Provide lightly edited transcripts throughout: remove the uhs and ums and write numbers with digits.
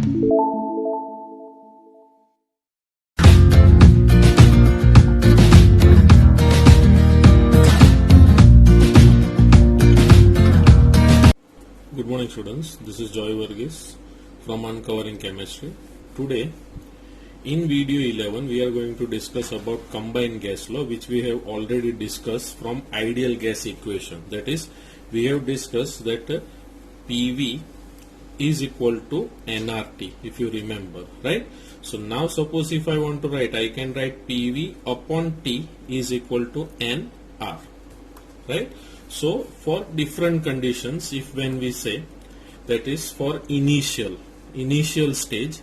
Good morning students, this is Joy Varghese from Uncovering Chemistry. Today in video 11 we are going to discuss about combined gas law, which we have already discussed from ideal gas equation. That is, we have discussed that PV is equal to nRT, if you remember, right? So now suppose if I want to write, I can write PV upon T is equal to nR, right? So for different conditions, if when we say, that is for initial stage,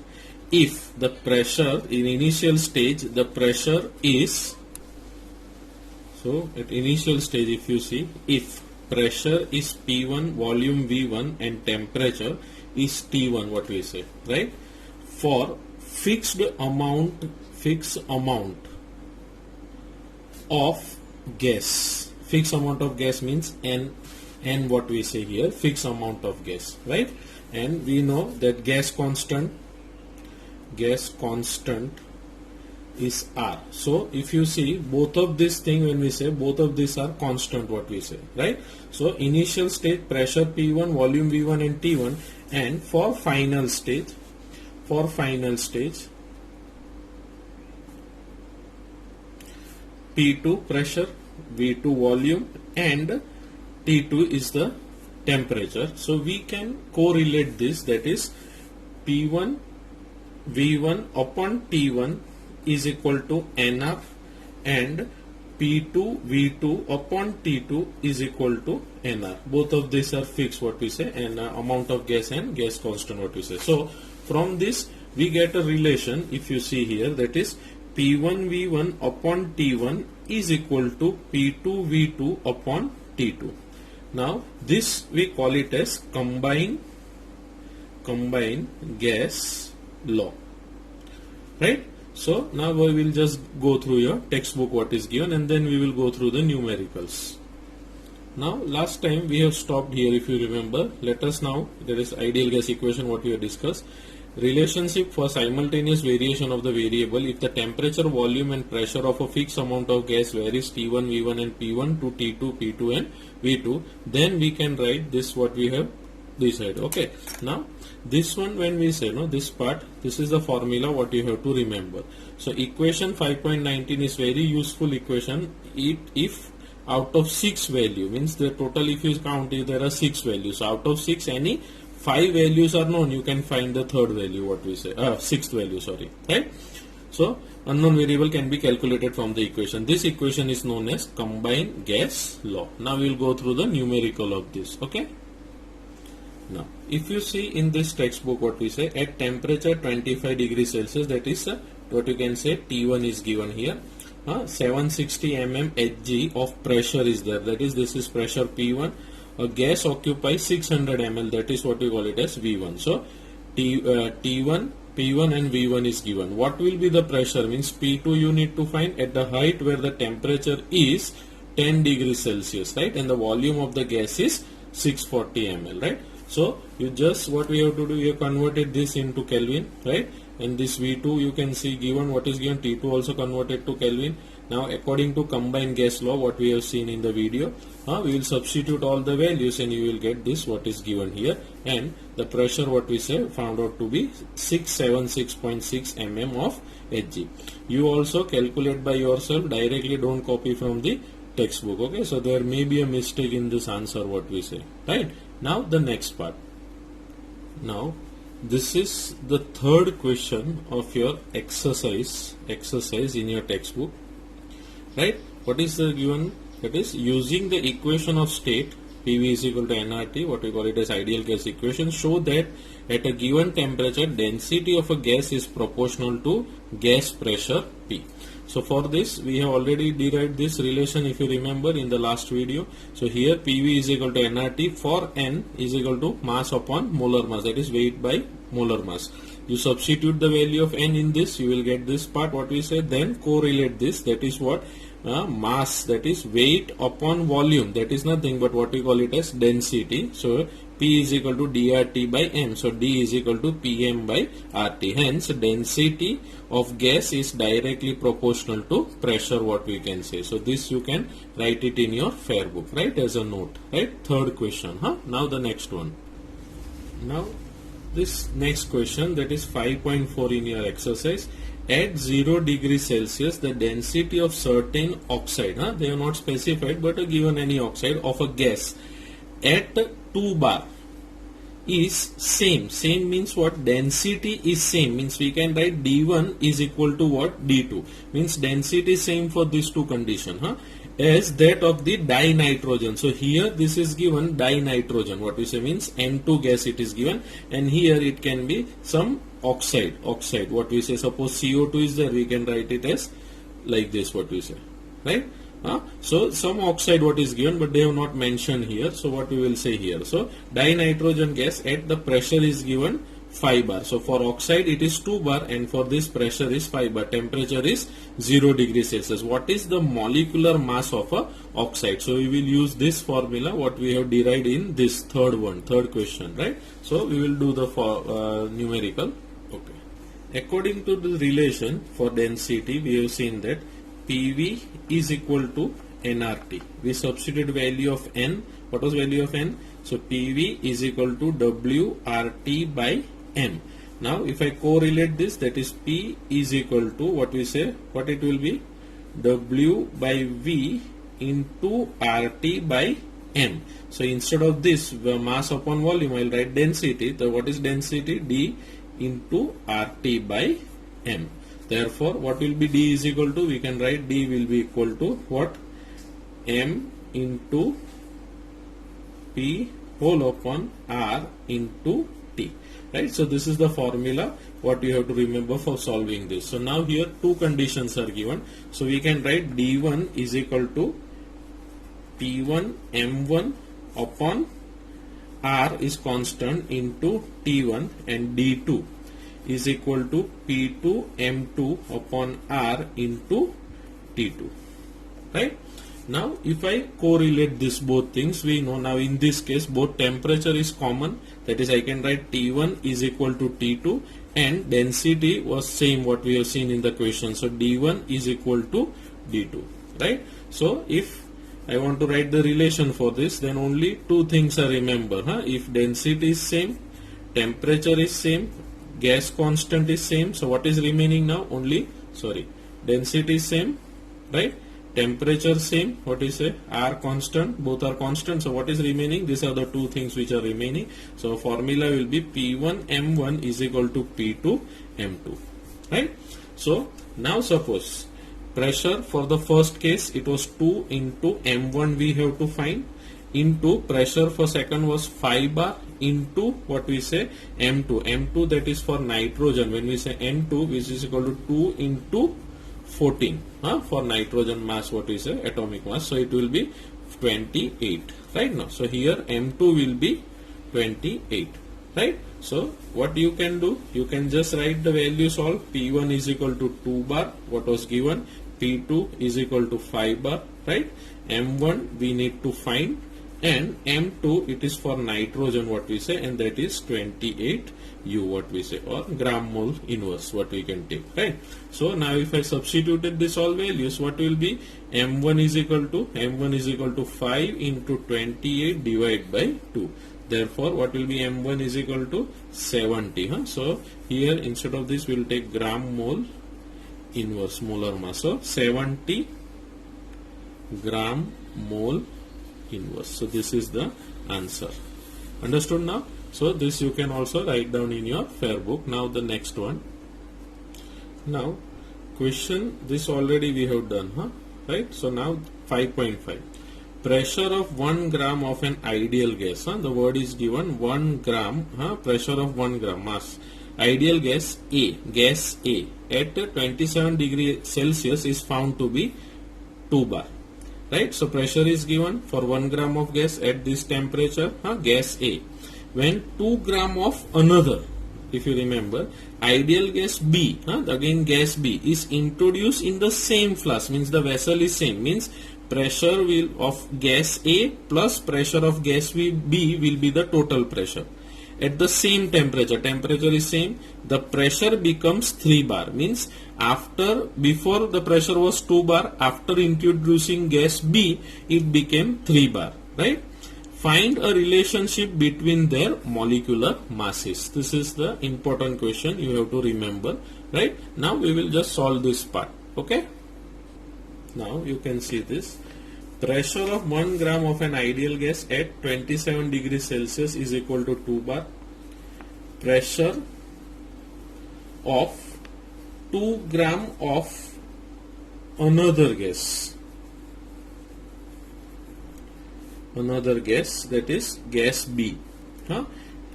if the pressure in initial stage, the pressure is, so at initial stage if you see, if pressure is P1, volume V1 and temperature is T1, what we say, right? For fixed amount of gas. Fixed amount of gas means n what we say here, fixed amount of gas, right? And we know that gas constant is R. So if you see both of this thing, when we say both of these are constant, what we say, right? So initial stage pressure P1, volume V1 and T1, and for final stage P2 pressure, V2 volume and T2 is the temperature. So we can correlate this, that is P1 V1 upon T1 is equal to nR and P2 V2 upon T2 is equal to nR. Both of these are fixed, what we say, and amount of gas and gas constant, what we say. So from this we get a relation, if you see here, that is P1 V1 upon T1 is equal to P2 V2 upon T2. Now this we call it as combined gas law, right? So now we will just go through your textbook what is given, and then we will go through the numericals. Now last time we have stopped here, if you remember. Let us now, there is ideal gas equation what we have discussed. Relationship for simultaneous variation of the variable. If the temperature, volume and pressure of a fixed amount of gas varies T1, V1 and P1 to T2, P2 and V2, then we can write this what we have decided. Okay, now this one, when we say, no, this part, this is the formula what you have to remember. So equation 5.19 is very useful equation. If out of 6 value, means the total, if you count it, there are 6 values. So out of 6, any 5 values are known, you can find the third value, what we say, sixth value, sorry, right? So unknown variable can be calculated from the equation. This equation is known as combined gas law. Now we will go through the numerical of this. Okay, now if you see in this textbook what we say, at temperature 25 degrees Celsius, that is what you can say, T1 is given here, 760 mm Hg of pressure is there, that is this is pressure P1. A gas occupies 600 ml, that is what we call it as V1. So T1, P1 and V1 is given. What will be the pressure? Means P2 you need to find at the height where the temperature is 10 degrees Celsius, right? And the volume of the gas is 640 ml, right? So you just, what we have to do, you have converted this into Kelvin, right? And this V2 you can see given, what is given, T2 also converted to Kelvin. Now according to combined gas law what we have seen in the video, we will substitute all the values and you will get this what is given here, and the pressure what we say found out to be 676.6 mm of Hg. You also calculate by yourself, directly, don't copy from the textbook. Okay, so there may be a mistake in this answer what we say, right? Now the next part. Now this is the third question of your exercise in your textbook, right? What is the given? That is, using the equation of state PV is equal to nRT, what we call it as ideal gas equation, show that at a given temperature density of a gas is proportional to gas pressure P. So for this we have already derived this relation, if you remember, in the last video. So here PV is equal to nRT for N is equal to mass upon molar mass, that is weight by molar mass. You substitute the value of N in this, you will get this part what we said, then correlate this, that is what, mass, that is weight upon volume, that is nothing but what we call it as density. So P is equal to dRT by M. So D is equal to PM by RT. Hence density of gas is directly proportional to pressure, what we can say. So this you can write it in your fair book, right, as a note, right? Third question. Now the next one. Now this next question, that is 5.4 in your exercise. At 0 degrees Celsius, the density of certain oxide, they are not specified but given any oxide of a gas at 2 bar is same. Same means what? Density is same, means we can write D1 is equal to what? D2. Means density is same for these two conditions, as that of the dinitrogen. So here this is given dinitrogen. What we say means N2 gas it is given, and here it can be some oxide. What we say, suppose CO2 is there, we can write it as like this, what we say, right? So some oxide what is given, but they have not mentioned here. So what we will say here, so dinitrogen gas at the pressure is given 5 bar. So for oxide it is 2 bar, and for this pressure is 5 bar. Temperature is 0 degrees Celsius. What is the molecular mass of a oxide? So we will use this formula what we have derived in this third question, right? So we will do the numerical. Okay. According to the relation for density, we have seen that PV is equal to nRT. We substitute value of N. What was value of N? So PV is equal to WRT by M. Now if I correlate this, that is P is equal to what we say, what it will be? W by V into RT by M. So instead of this mass upon volume, I will write density. So what is density? D into RT by M. Therefore what will be D is equal to? We can write D will be equal to what? M into P whole upon R into T, right? So this is the formula what you have to remember for solving this. So now here two conditions are given. So we can write D1 is equal to P1 M1 upon R is constant into T1, and D2 is equal to P2 M2 upon R into T2, right? Now if I correlate this both things, we know now in this case both temperature is common, that is I can write T1 is equal to T2, and density was same what we have seen in the question. So D1 is equal to D2, right? So if I want to write the relation for this, then only two things are remember. If density is same, temperature is same, gas constant is same, so what is remaining now? Only, density is same, right? Temperature same, what is say? R constant, both are constant, so what is remaining? These are the two things which are remaining. So formula will be P1 M1 is equal to P2 M2, right? So now suppose pressure for the first case it was 2 into M1 we have to find, into pressure for second was 5 bar into what we say M2 that is for nitrogen. When we say N2, which is equal to 2 into 14 for nitrogen mass, what we say atomic mass, so it will be 28, right? Now so here M2 will be 28, right? So what you can do, you can just write the values all. P1 is equal to 2 bar, what was given, P2 is equal to 5 bar, right? M1 we need to find, and M2 it is for nitrogen what we say, and that is 28 U what we say, or gram mole inverse what we can take, right? So now if I substituted this all values, what will be? M1 is equal to 5 into 28 divided by 2. Therefore what will be? M1 is equal to 70. So here instead of this we will take gram mole inverse molar mass. So 70 gram mole inverse. So this is the answer. Understood now? So this you can also write down in your fair book. Now the next one. Now question, this already we have done, right? So now 5.5. Pressure of 1 gram of an ideal gas. The word is given 1 gram, pressure of 1 gram mass. Ideal gas A, gas A at 27 degrees Celsius is found to be 2 bar. Right? So pressure is given for 1 gram of gas at this temperature, gas A. When 2 gram of another, if you remember, ideal gas B, again gas B is introduced in the same flask, means the vessel is same, means pressure will of gas A plus pressure of gas B will be the total pressure. At the same temperature is same, the pressure becomes 3 bar, means before the pressure was 2 bar, after introducing gas B it became 3 bar, right? Find a relationship between their molecular masses. This is the important question you have to remember, right? Now we will just solve this part, okay? Now you can see this. Pressure of 1 gram of an ideal gas at 27 degrees Celsius is equal to 2 bar. Pressure of 2 gram of another gas that is gas B,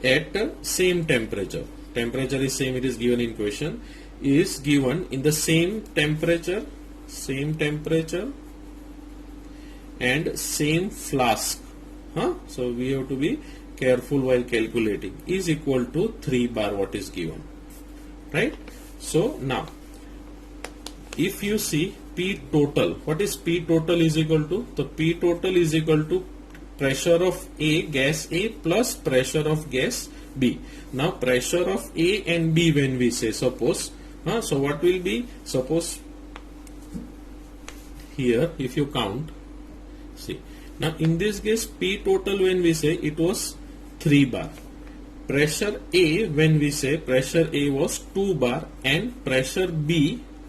at same temperature is same, it is given in question, is given in the same temperature and same flask, so we have to be careful while calculating, is equal to 3 bar what is given, right? So now if you see P total, what is P total is equal to? The P total is equal to pressure of gas A plus pressure of gas B. Now pressure of A and B, when we say suppose, so what will be, suppose here if you count, see, now in this case P total when we say it was 3 bar, pressure A when we say pressure A was 2 bar, and pressure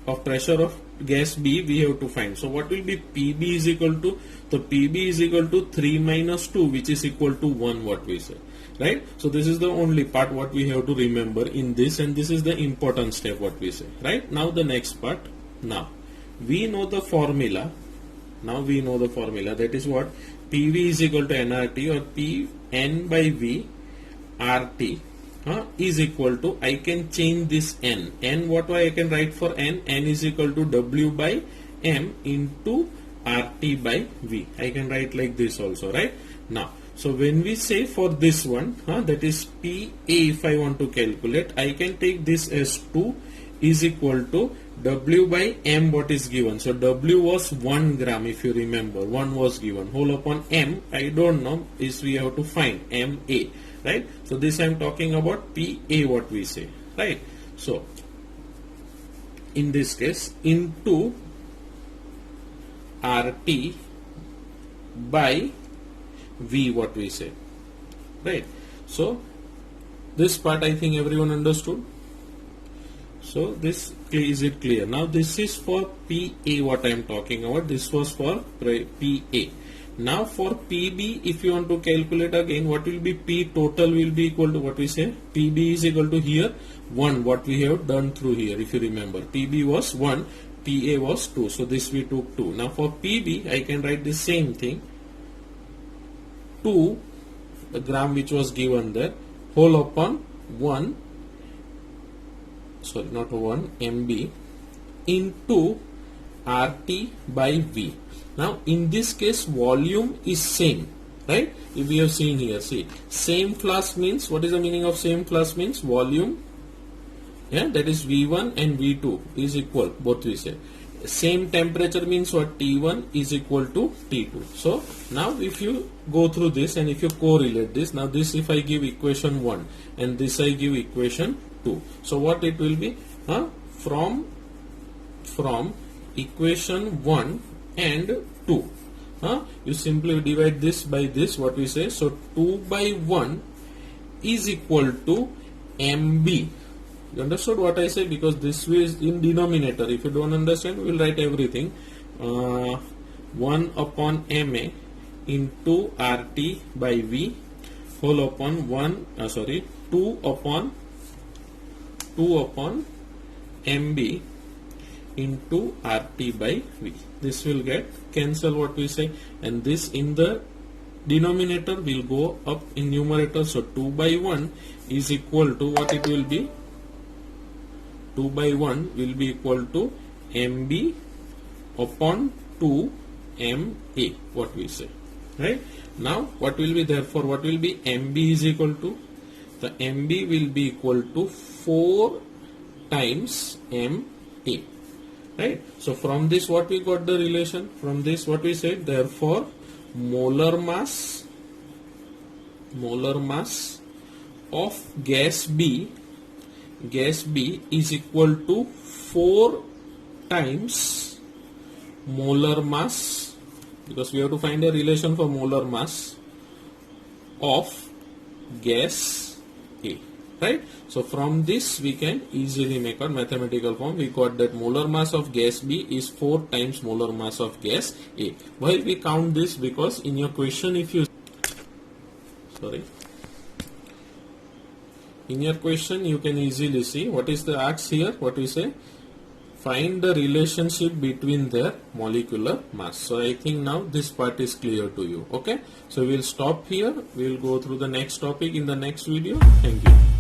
of gas B we have to find. So what will be PB is equal to, so PB is equal to 3 minus 2, which is equal to 1 what we say, right? So this is the only part what we have to remember in this, and this is the important step what we say, right? Now the next part, now we know the formula, that is what, PV is equal to nRT, or P N by V RT is equal to, I can change this N what I can write for N is equal to W by M into RT by V. I can write like this also, right? Now so when we say for this one, that is PA, if I want to calculate, I can take this as 2 is equal to W by M what is given. So W was 1 gram, if you remember, 1 was given, whole upon M I don't know, is we have to find MA, right? So this I am talking about PA what we say, right? So in this case into RT by V what we say, right? So this part I think everyone understood. So this, is it clear? Now this is for PA what I am talking about, this was for PA. Now for PB, if you want to calculate again, what will be P total will be equal to what we say, PB is equal to here 1 what we have done through here, if you remember, PB was 1, PA was 2, so this we took 2. Now for PB I can write the same thing, 2 the gram which was given there, whole upon 1, sorry not 1, MB into RT by V. Now in this case volume is same, right? If we have seen here, see, same flask means, what is the meaning of same flask means? Volume, yeah, that is V1 and V2 is equal, both we say. Same temperature means what, T1 is equal to T2. So now if you go through this and if you correlate this, now this if I give equation 1 and this I give equation 2, so what it will be, from equation 1 and 2, you simply divide this by this what we say, so 2 by 1 is equal to MB. You understood what I say? Because this is in denominator. If you don't understand, we will write everything, 1 upon MA into RT by V whole upon 2 upon MB into RT by V. This will get cancel what we say, and this in the denominator will go up in numerator. So 2 by 1 is equal to what it will be, 2 by 1 will be equal to MB upon 2 MA what we say, right? Now what will be, therefore what will be, MB is equal to, the MB will be equal to 4 times MA, right? So from this what we got the relation? From this what we said, therefore molar mass of gas B is equal to 4 times molar mass, because we have to find a relation for molar mass of gas A, right? So from this we can easily make our mathematical form. We got that molar mass of gas B is 4 times molar mass of gas A. Why we count this? Because in your question, if you in your question you can easily see what is the ask here. What we say, find the relationship between their molecular mass. So I think now this part is clear to you. Okay, so we'll stop here. We'll go through the next topic in the next video. Thank you.